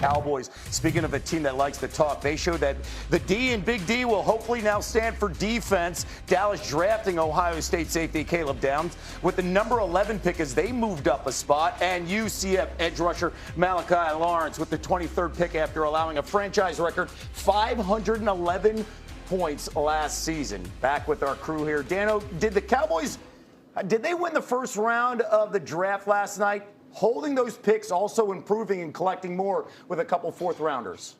Cowboys. Speaking of a team that likes to talk, they showed that the D in Big D will hopefully now stand for defense. Dallas drafting Ohio State safety Caleb Downs with the number 11 pick as they moved up a spot, and UCF edge rusher Malachi Lawrence with the 23rd pick after allowing a franchise record 511 points last season. Back with our crew here. Dano, did the Cowboys, did they win the first round of the draft last night? Holding those picks, also improving and collecting more with a couple fourth-rounders.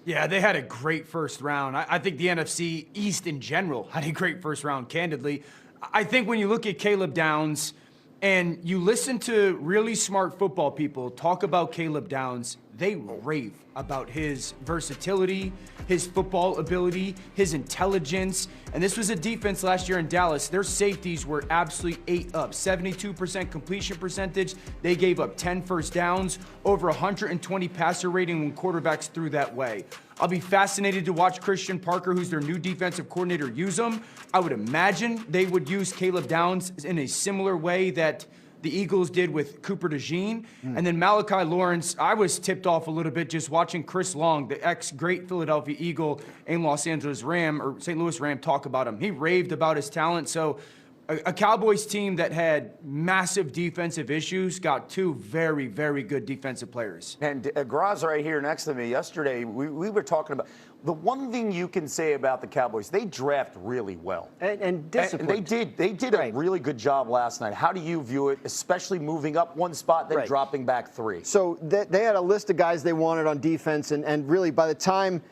Yeah, they had a great first round. I think the NFC East in general had a great first round, candidly. I think when you look at Caleb Downs and you listen to really smart football people talk about Caleb Downs, they rave about his versatility, his football ability, his intelligence. And this was a defense last year in Dallas. Their safeties were absolutely ate up. 72% completion percentage. They gave up 10 first downs, over 120 passer rating when quarterbacks threw that way. I'll be fascinated to watch Christian Parker, who's their new defensive coordinator, use them. I would imagine they would use Caleb Downs in a similar way that the Eagles did with Cooper DeJean. And then Malachi Lawrence, I was tipped off a little bit just watching Chris Long, the ex-great Philadelphia Eagle and Los Angeles Ram, or St. Louis Ram, talk about him. He raved about his talent. So a Cowboys team that had massive defensive issues got two very, very good defensive players. And Graz right here next to me yesterday, we were talking about the one thing you can say about the Cowboys, they draft really well. And disciplined. And they did a really good job last night. How do you view it, especially moving up one spot, then dropping back three? So they had a list of guys they wanted on defense, and really by the time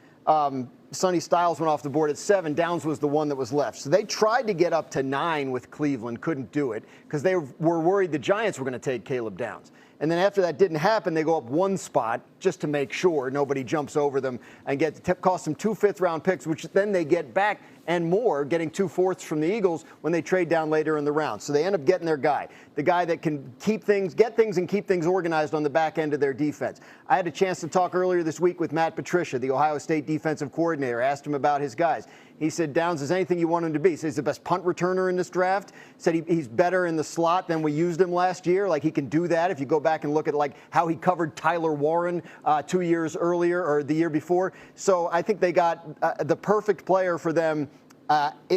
Sonny Styles went off the board at 7, Downs was the one that was left. So they tried to get up to 9 with Cleveland, couldn't do it because they were worried the Giants were going to take Caleb Downs. And then after that didn't happen, they go up one spot just to make sure nobody jumps over them and cost them 2 fifth-round picks, which then they get back and more, getting 2 fourths from the Eagles when they trade down later in the round. So they end up getting their guy, the guy that can get things and keep things organized on the back end of their defense. I had a chance to talk earlier this week with Matt Patricia, the Ohio State defensive coordinator. Asked him about his guys. He said, Downs is anything you want him to be. He said he's the best punt returner in this draft. Said he's better in the slot than we used him last year. Like, he can do that. If you go back and look at like how he covered Tyler Warren 2 years earlier or the year before. So I think they got the perfect player for them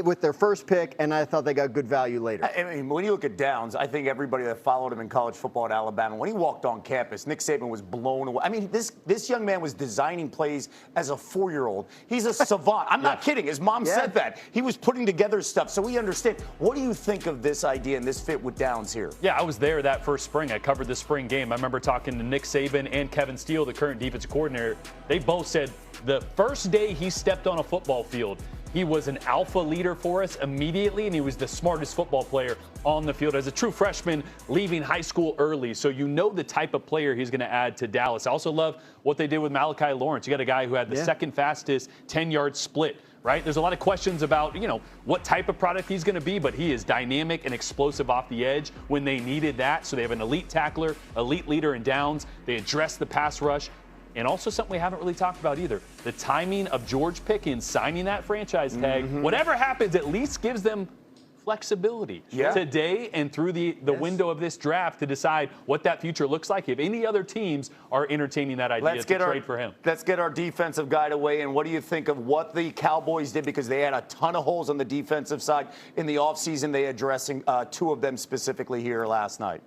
with their first pick, and I thought they got good value later. I mean, when you look at Downs, I think everybody that followed him in college football at Alabama, when he walked on campus, Nick Saban was blown away. I mean, this young man was designing plays as a 4-year-old. He's a savant. I'm not kidding. His mom said that. He was putting together stuff, so we understand. What do you think of this idea and this fit with Downs here? Yeah, I was there that first spring. I covered the spring game. I remember talking to Nick Saban and Kevin Steele, the current defensive coordinator. They both said the first day he stepped on a football field, he was an alpha leader for us immediately, and he was the smartest football player on the field as a true freshman leaving high school early. So you know the type of player he's going to add to Dallas. I also love what they did with Malachi Lawrence. You got a guy who had the second fastest 10-yard split, right? There's a lot of questions about, what type of product he's going to be, but he is dynamic and explosive off the edge when they needed that. So they have an elite tackler, elite leader in Downs. They address the pass rush. And also something we haven't really talked about either, the timing of George Pickens signing that franchise tag. Whatever happens, at least gives them flexibility today and through the window of this draft to decide what that future looks like if any other teams are entertaining that idea to trade for him. Let's get our defensive guy away. And what do you think of what the Cowboys did? Because they had a ton of holes on the defensive side in the offseason. They addressing 2 of them specifically here last night.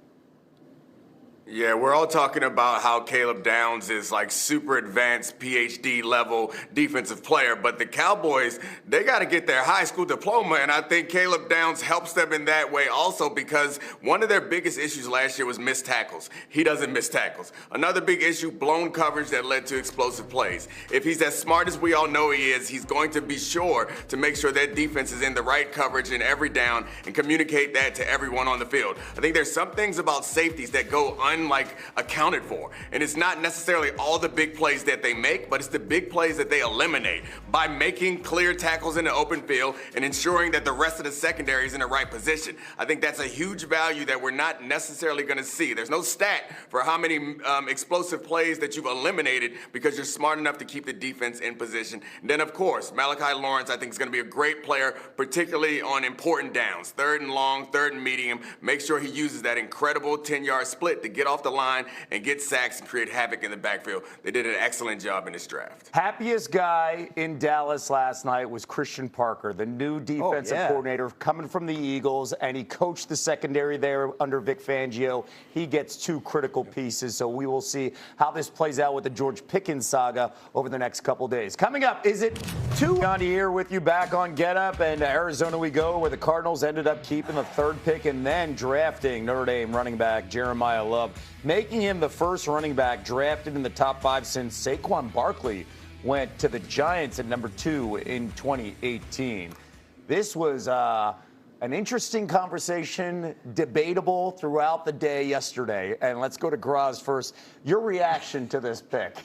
Yeah, we're all talking about how Caleb Downs is like super advanced PhD level defensive player, but the Cowboys, they got to get their high school diploma, and I think Caleb Downs helps them in that way also because one of their biggest issues last year was missed tackles. He doesn't miss tackles. Another big issue, blown coverage that led to explosive plays. If he's as smart as we all know he is, he's going to be sure to make sure that defense is in the right coverage in every down and communicate that to everyone on the field. I think there's some things about safeties that go accounted for. And it's not necessarily all the big plays that they make, but it's the big plays that they eliminate by making clear tackles in the open field and ensuring that the rest of the secondary is in the right position. I think that's a huge value that we're not necessarily going to see. There's no stat for how many explosive plays that you've eliminated because you're smart enough to keep the defense in position. And then, of course, Malachi Lawrence, I think, is going to be a great player, particularly on important downs, 3rd and long, 3rd and medium. Make sure he uses that incredible 10-yard split to get get off the line and get sacks and create havoc in the backfield. They did an excellent job in this draft. Happiest guy in Dallas last night was Christian Parker, the new defensive coordinator coming from the Eagles, and he coached the secondary there under Vic Fangio. He gets 2 critical pieces, so we will see how this plays out with the George Pickens saga over the next couple days. Coming up, is it 2 on here with you back on Get Up, and Arizona we go, where the Cardinals ended up keeping the 3rd pick and then drafting Notre Dame running back Jeremiah Love, making him the first running back drafted in the top 5 since Saquon Barkley went to the Giants at number 2 in 2018. This was an interesting conversation, debatable throughout the day yesterday. And let's go to Graz first. Your reaction to this pick?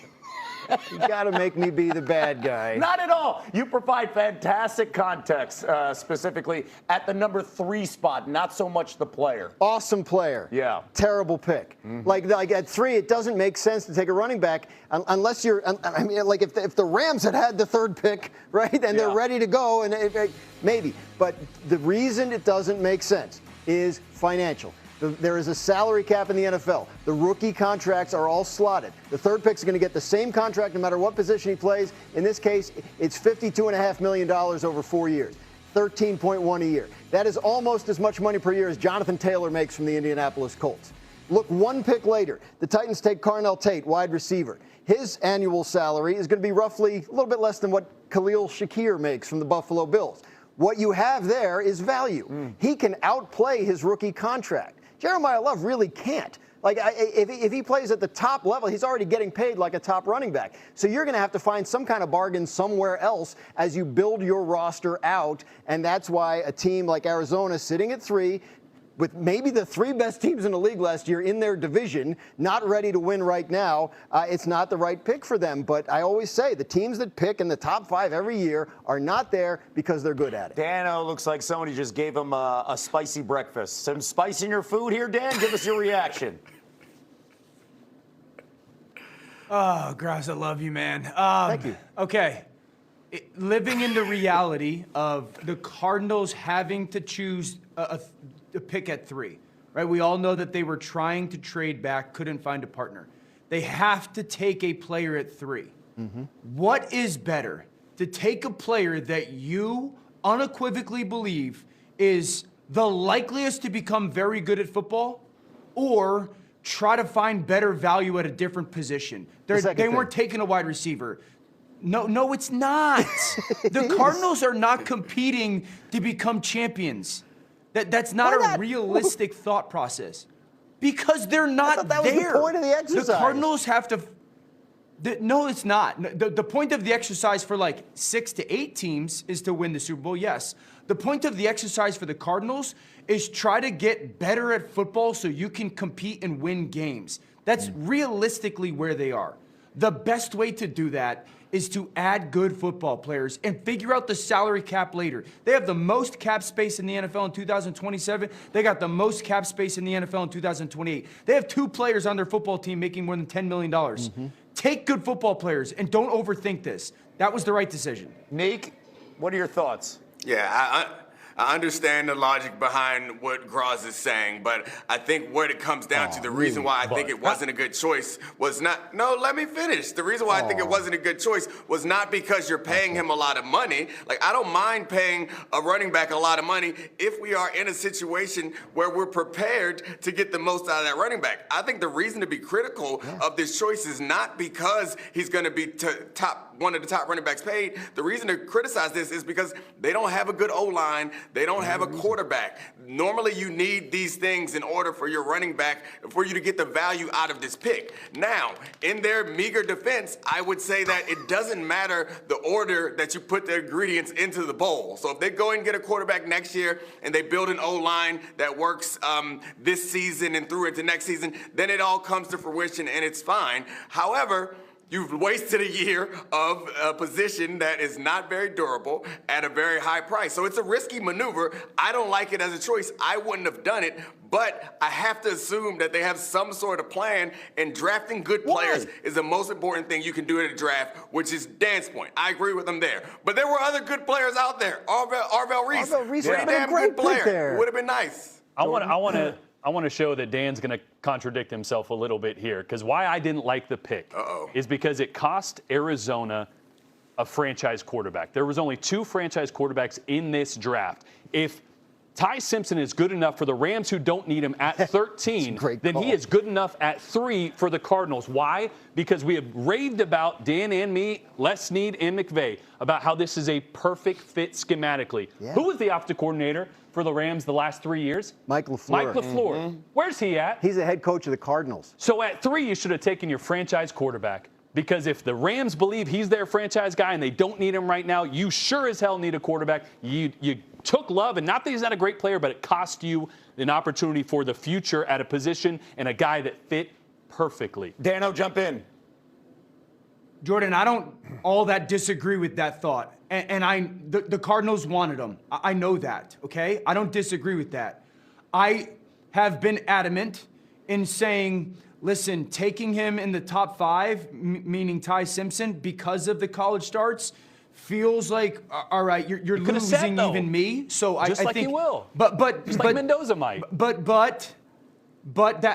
You got to make me be the bad guy. Not at all. You provide fantastic context, specifically at the number 3 spot, not so much the player. Awesome player. Yeah. Terrible pick. Like at 3, it doesn't make sense to take a running back unless you're. I mean, like if the Rams had the 3rd pick, right, and they're ready to go, and maybe. But the reason it doesn't make sense is financial. There is a salary cap in the NFL. The rookie contracts are all slotted. The 3rd pick is going to get the same contract no matter what position he plays. In this case, it's $52.5 million over 4 years, $13.1 a year. That is almost as much money per year as Jonathan Taylor makes from the Indianapolis Colts. Look, 1 pick later, the Titans take Carnell Tate, wide receiver. His annual salary is going to be roughly a little bit less than what Khalil Shakir makes from the Buffalo Bills. What you have there is value. He can outplay his rookie contract. Jeremiah Love really can't. Like, if he plays at the top level, he's already getting paid like a top running back. So you're going to have to find some kind of bargain somewhere else as you build your roster out. And that's why a team like Arizona sitting at 3, with maybe the 3 best teams in the league last year in their division, not ready to win right now, it's not the right pick for them. But I always say the teams that pick in the top 5 every year are not there because they're good at it. Dano looks like somebody just gave him a spicy breakfast. Some spice in your food here, Dan? Give us your reaction. Oh, Graz, I love you, man. Thank you. Okay. Living in the reality of the Cardinals having to choose a pick at 3, right? We all know that they were trying to trade back, couldn't find a partner. They have to take a player at 3. What is better, to take a player that you unequivocally believe is the likeliest to become very good at football, or try to find better value at a different position? They weren't taking a wide receiver. No, it's not. The Cardinals are not competing to become champions. That's not a realistic thought process, because they're not that there. was the point of the exercise. The Cardinals have to. No, it's not. The point of the exercise for like 6 to 8 teams is to win the Super Bowl. Yes. The point of the exercise for the Cardinals is try to get better at football so you can compete and win games. That's realistically where they are. The best way to do that is to add good football players and figure out the salary cap later. They have the most cap space in the NFL in 2027. They got the most cap space in the NFL in 2028. They have 2 players on their football team making more than $10 million. Take good football players and don't overthink this. That was the right decision. Nick, what are your thoughts? Yeah, I understand the logic behind what Graz is saying, but I think what it comes down to, the reason why I think it wasn't a good choice was not. No, let me finish. The reason why I think it wasn't a good choice was not because you're paying him a lot of money. Like, I don't mind paying a running back a lot of money if we are in a situation where we're prepared to get the most out of that running back. I think the reason to be critical of this choice is not because he's going to be one of the top running backs paid. The reason to criticize this is because they don't have a good O-line. They don't have a quarterback. Normally, you need these things in order for your running back, for you to get the value out of this pick. Now, in their meager defense, I would say that it doesn't matter the order that you put the ingredients into the bowl. So if they go and get a quarterback next year and they build an O-line that works this season and through into next season, then it all comes to fruition and it's fine. However, you've wasted a year of a position that is not very durable at a very high price. So it's a risky maneuver. I don't like it as a choice. I wouldn't have done it, but I have to assume that they have some sort of plan, and drafting good players is the most important thing you can do in a draft, which is Dan's point. I agree with him there. But there were other good players out there. Arvell Reese, pretty damn good player. Would have been nice. I want to I want to show that Dan's going to contradict himself a little bit here, because why I didn't like the pick is because it cost Arizona a franchise quarterback. There was only 2 franchise quarterbacks in this draft. If Ty Simpson is good enough for the Rams, who don't need him, at 13, then he is good enough at 3 for the Cardinals. Why? Because we have raved about, Dan and me, Les Snead and McVay, about how this is a perfect fit schematically. Yeah. Who was the offensive coordinator for the Rams the last 3 years? Mike LaFleur. Mike LaFleur. Mm-hmm. Where's he at? He's the head coach of the Cardinals. So at 3, you should have taken your franchise quarterback. Because if the Rams believe he's their franchise guy and they don't need him right now, you sure as hell need a quarterback. You took Love, and not that he's not a great player, but it cost you an opportunity for the future at a position and a guy that fit perfectly. Dano, jump in. Jordan, I don't all that disagree with that thought. And the Cardinals wanted him. I know that, okay? I don't disagree with that. I have been adamant in saying, listen, taking him in the top 5, meaning Ty Simpson, because of the college starts, feels like, all right, you're losing even me. So I think you will. But just like Mendoza might. But that